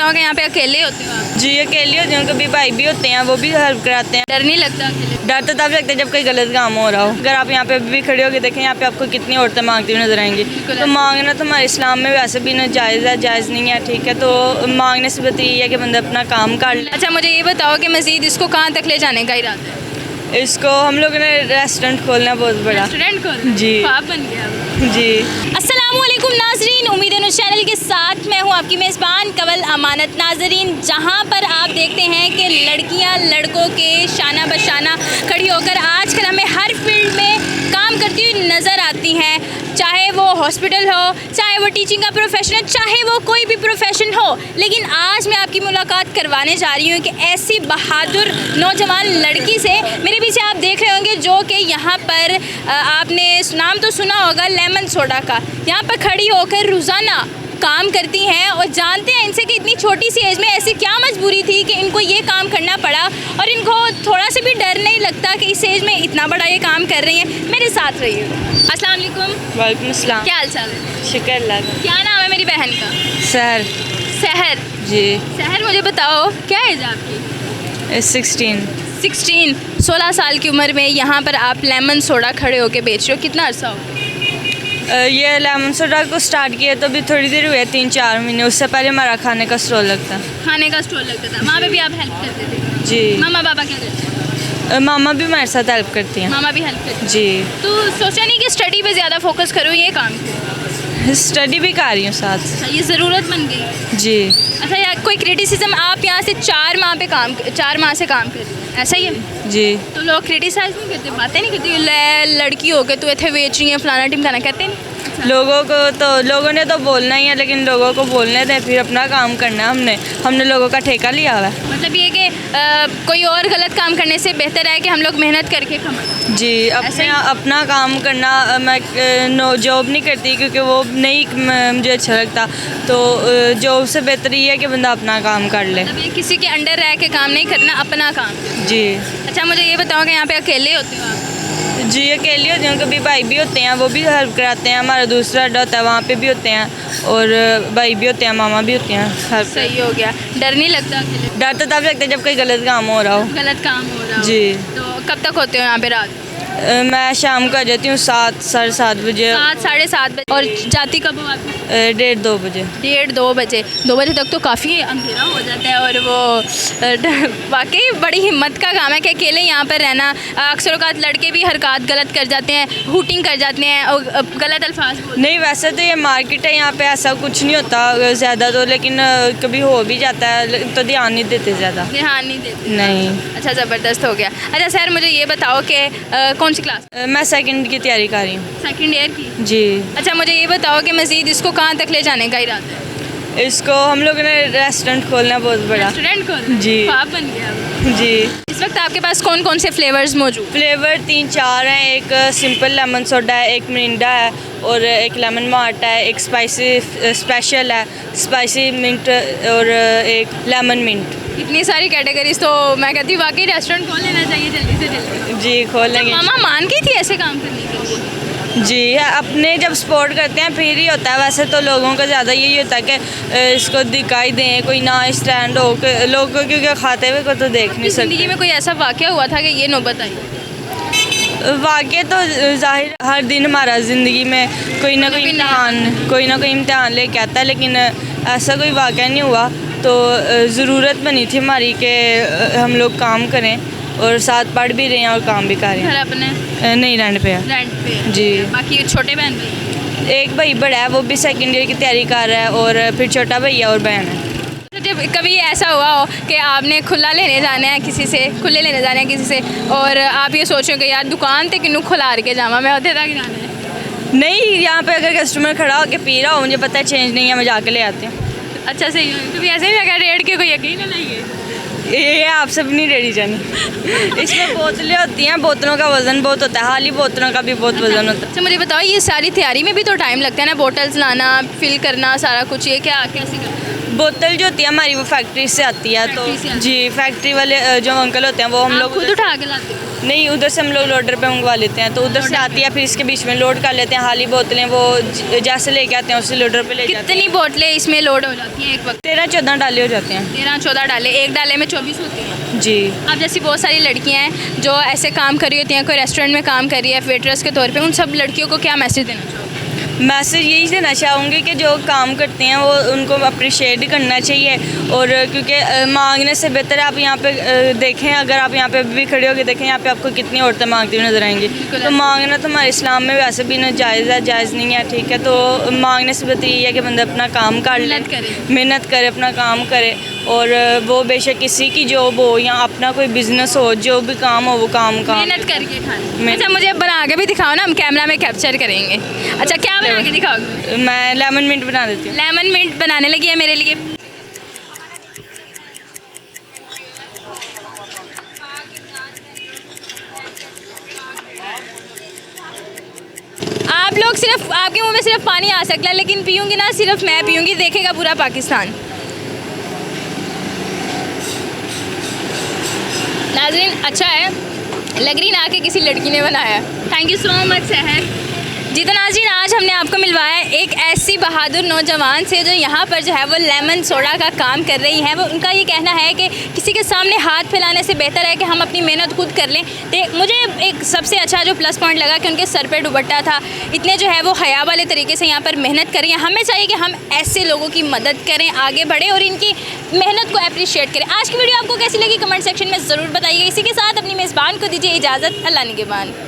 बताओ कि यहाँ पे अकेले होते हो आप? जी अकेले होती हूँ, कभी भाई भी होते हैं, वो भी हेल्प कराते हैं। डर नहीं लगता अकेले? डर तो तब लगता है जब कोई गलत काम हो रहा हो। अगर आप यहाँ पे भी खड़े होकर देखें, यहाँ पे आपको कितनी औरतें मांगती हुई नजर आएंगी। तो मांगना तो हमारे इस्लाम में वैसे भी नाजायज़ है, जायज़ नहीं है, ठीक है। तो मांगने से बेहतर ये है कि बंदा अपना काम कर ले। अच्छा मुझे ये बताओ कि मज़ीद इसको कहाँ तक ले जाने का इरादा है? इसको हम लोगों ने रेस्टोरेंट खोलना है बहुत बड़ा। रेस्टोरेंट खोलना? जी। ख्वाब बन गया अब। जी। अस्सलामुअलैकुम नाजरीन, उम्मीद है चैनल के साथ मैं हूँ आपकी मेज़बान कवल अमानत। नाजरीन, जहाँ पर आप देखते हैं कि लड़कियाँ लड़कों के शाना बशाना खड़ी होकर आजकल हमें हर फील्ड में काम करती हुई नज़र आती हैं, चाहे वो हॉस्पिटल हो, चाहे वो टीचिंग का प्रोफेशन हो, चाहे वो कोई भी प्रोफेशन हो। लेकिन आज मैं आपकी मुलाकात करवाने जा रही हूँ कि ऐसी बहादुर नौजवान लड़की से। मेरे पीछे आप देख रहे होंगे जो कि यहाँ पर आपने नाम तो सुना होगा लेमन सोडा का, यहाँ पर खड़ी होकर रोज़ाना काम करती हैं और जानते हैं इनसे कि इतनी छोटी सी एज में ऐसी क्या मजबूरी थी कि इनको ये काम करना पड़ा और इनको थोड़ा सा भी डर नहीं लगता कि इस एज में इतना बड़ा ये काम कर रही हैं। मेरे साथ रहिए। अस्सलाम वालेकुम। वालेकुम अस्सलाम। क्या हाल चाल है? शुक्र अल्लाह का। क्या नाम है मेरी बहन का? सहर। सहर। जी। सहर, मुझे बताओ क्या एज है आपकी? 16 साल की उम्र में यहाँ पर आप लेमन सोडा खड़े होकर बेच रहे हो, कितना अर्सा हो? ये लेमन सोडा को स्टार्ट किया तो अभी थोड़ी देर हुई है, 3-4 महीने। उससे पहले हमारा खाने का स्टॉल लगता। खाने का स्टॉल लगता था, वहाँ पे भी आप हेल्प करते थे? जी। मामा पापा क्या करते हैं? मामा भी हमारे साथ हेल्प करती हैं। मामा भी हेल्प करते हैं? जी। तो सोचा नहीं कि स्टडी पे ज़्यादा फोकस करो, ये काम स्टडी भी कर रही हूँ साथ। अच्छा, ये ज़रूरत बन गई? जी। अच्छा, या कोई क्रिटिसिज्म? आप यहाँ से 4 माह से काम कर रही हैं, ऐसा ही है? जी। तो लोग क्रिटिसाइज नहीं करते, बातें नहीं करते, लड़की हो गए तो इतने बेच रही है, फलाना टिमकाना, कहते नहीं? लोगों ने तो बोलना ही है, लेकिन लोगों को बोलने दें, फिर अपना काम करना है। हमने लोगों का ठेका लिया हुआ है। मतलब ये कि कोई और गलत काम करने से बेहतर है कि हम लोग मेहनत करके कमाएं। जी। अपना काम करना। मैं जॉब नहीं करती क्योंकि वो नहीं मुझे अच्छा लगता। तो जॉब से बेहतर ये है कि बंदा अपना काम कर ले। मतलब ये किसी के अंडर रह के काम नहीं करना, अपना काम। जी। अच्छा मुझे ये बताओ कि यहाँ पे अकेले होते हो आप? जी अकेली होती हूँ, कभी भाई भी होते हैं, वो भी हेल्प कराते हैं। हमारा दूसरा अड्डा होता है, वहाँ पे भी होते हैं, और भाई भी होते हैं, मामा भी होते हैं, हेल्प। सही हो गया। डर नहीं लगता अकेले? डर तो तब लगता है जब कोई गलत काम हो रहा हो। गलत काम हो रहा हो? जी। तो कब तक होते हो यहाँ पे रात? मैं शाम को आ जाती हूँ 7 साढ़े 7 बजे। 7 साढ़े 7 बजे। और जाती कब हो आप? 1:30-2 बजे। 1:30-2 बजे। 2 बजे तक तो काफ़ी अंधेरा हो जाता है। और वो वाकई बड़ी हिम्मत का काम है कि अकेले यहाँ पर रहना। अक्सर औक़ात लड़के भी हरकत गलत कर जाते हैं, हूटिंग कर जाते हैं और गलत अल्फाज बोलते हैं। नहीं, वैसे तो ये मार्केट है, यहाँ पे ऐसा कुछ नहीं होता ज़्यादा तो, लेकिन कभी हो भी जाता है तो ध्यान नहीं देते ज़्यादा। ध्यान नहीं देते? नहीं। अच्छा, ज़बरदस्त हो गया। अच्छा सर, मुझे ये बताओ कि कौन सी क्लास? मैं सेकंड की तैयारी कर रही हूँ। सेकंड ईयर की? जी। अच्छा मुझे ये बताओ कि मज़ीद इसको कहाँ तक ले जाने का इरादा है? इसको हम लोगों ने रेस्टोरेंट खोलना है बहुत बड़ा। रेस्टोरेंट खोलना? जी। ख्वाब बन गया अब। जी। इस वक्त आपके पास कौन कौन से फ्लेवर्स मौजूद? फ्लेवर 3-4 हैं। एक सिंपल लेमन सोडा है, एक मिरिंडा है, और एक लेमन मार्ट है, एक स्पाइसी स्पेशल है, स्पाइसी मिंट, और एक लेमन मिंट। इतनी सारी कैटेगरीज, तो मैं कहती हूँ वाकई रेस्टोरेंट खोल लेना चाहिए जल्दी से जल्दी। जी खोल लेंगे। मामा मान गई थी ऐसे काम करने के लिए? जी, अपने जब सपोर्ट करते हैं फिर ही होता है। वैसे तो लोगों का ज़्यादा यही होता है कि इसको दिखाई दें, कोई ना स्टैंड हो, लोग क्योंकि खाते हुए को तो देख नहीं सकते। ज़िंदगी में कोई ऐसा वाक़या हुआ था कि ये नौबत आई? वाक़या तो ज़ाहिर हर दिन हमारा ज़िंदगी में कोई ना कोई इम्तिहान लेके आता है, लेकिन ऐसा कोई वाक़या नहीं हुआ। तो ज़रूरत बनी थी हमारी कि हम लोग काम करें, और साथ पढ़ भी रहे हैं और काम भी कर रहे हैं। घर अपने? नहीं, रेंट पे है। रेंट पे? जी। बाकी छोटे बहन भाई? एक भाई बड़ा है, वो भी सेकंड ईयर की तैयारी कर रहा है, और फिर छोटा भैया और बहन है। जब कभी ऐसा हुआ हो कि आपने खुला लेने जाना है किसी से, खुले लेने जाना है किसी से, और आप ये सोचो कि यार दुकान तक किन्नू खुला के जावा, मैं उधर तक जाना है? नहीं, यहाँ पे अगर कस्टमर खड़ा होकर पी रहा हो, मुझे पता है चेंज नहीं है, मैं जाके ले आती हूँ। अच्छा सही है। कभी ऐसे नहीं लगा रेड के कोई यकीन नहीं है? ये आपसे भी नहीं रेडी जानी। इसमें बोतलें होती हैं, बोतलों का वज़न बहुत होता है, खाली बोतलों का भी बहुत वज़न होता है। अच्छा मुझे बताओ, ये सारी तैयारी में भी तो टाइम लगता है ना, बोटल्स लाना, फिल करना, सारा कुछ, ये क्या कैसे करते हैं? बोतल जो होती है हमारी वो फैक्ट्री से आती है, तो फैक्ट्री से आती जी फैक्ट्री वाले जो अंकल होते हैं वो हम आप लोग खुद उठा के लाते हो? नहीं, उधर से हम लोग लोडर पे मंगवा लेते हैं, तो उधर से आती है, फिर इसके बीच में लोड कर लेते हैं। खाली बोतलें वो जैसे लेके आते हैं उसी लोडर पे ले जाते हैं। कितनी बोतलें इसमें लोड हो जाती हैं एक वक्त? 13-14 डाले हो जाते हैं। 13-14 डाले, एक डाले में 24 होती हैं। जी। अब जैसी बहुत सारी लड़कियां हैं जो ऐसे काम कर रही होती हैं, कोई रेस्टोरेंट में काम कर रही है वेटर्स के तौर पे, उन सब लड़कियों को क्या मैसेज देना चाहोगे? मैसेज यही देना चाहूँगी कि जो काम करते हैं वो उनको अप्रिशिएट करना चाहिए, और क्योंकि मांगने से बेहतर है आप यहाँ पे देखें, अगर आप यहाँ पे भी खड़े होकर देखें यहाँ पे आपको कितनी औरतें मांगती हुई नज़र आएंगी। तो मांगना तो हमारे इस्लाम में वैसे भी नाजायज़ है, जायज़ नहीं है, ठीक है। तो मांगने से बेहतर यही है कि बंदा अपना काम कर ले, मेहनत करे, अपना काम करे, और वो बेशक किसी की जॉब हो या अपना कोई बिजनेस हो, जो भी काम हो वो काम मेहनत करके खाना। अच्छा, मुझे बना के भी दिखाओ ना, हम कैमरा में कैप्चर करेंगे। अच्छा, क्या बना के दिखाओगे? मैं लेमन मिंट बना देती हूँ। लेमन मिंट बनाने लगी है मेरे लिए। आप लोग सिर्फ, आपके मुंह में सिर्फ पानी आ सकता है, लेकिन पीऊंगी ना सिर्फ मैं पीऊंगी, देखेगा पूरा पाकिस्तान। नाज़रीन, अच्छा है, लग रही ना कि किसी लड़की ने बनाया। थैंक यू सो मच सहर जी। तो नाज़रीन, आज हमने आपको मिलवाया एक ऐसी बहादुर नौजवान से जो यहाँ पर जो है वो लेमन सोडा का काम कर रही हैं। वो उनका ये कहना है कि किसी के सामने हाथ फैलाने से बेहतर है कि हम अपनी मेहनत खुद कर लें। मुझे एक सबसे अच्छा जो प्लस पॉइंट लगा कि उनके सर पे दुपट्टा था, इतने जो है वो हया वाले तरीके से यहाँ पर मेहनत कर रही हैं। हमें चाहिए कि हम ऐसे लोगों की मदद करें, आगे बढ़ें और इनकी मेहनत को अप्रिशिएट करें। आज की वीडियो आपको कैसी लगी कमेंट सेक्शन में ज़रूर बताइए। इसी के साथ अपनी मेज़बान को दीजिए इजाज़त। अल्लाह निगहबान।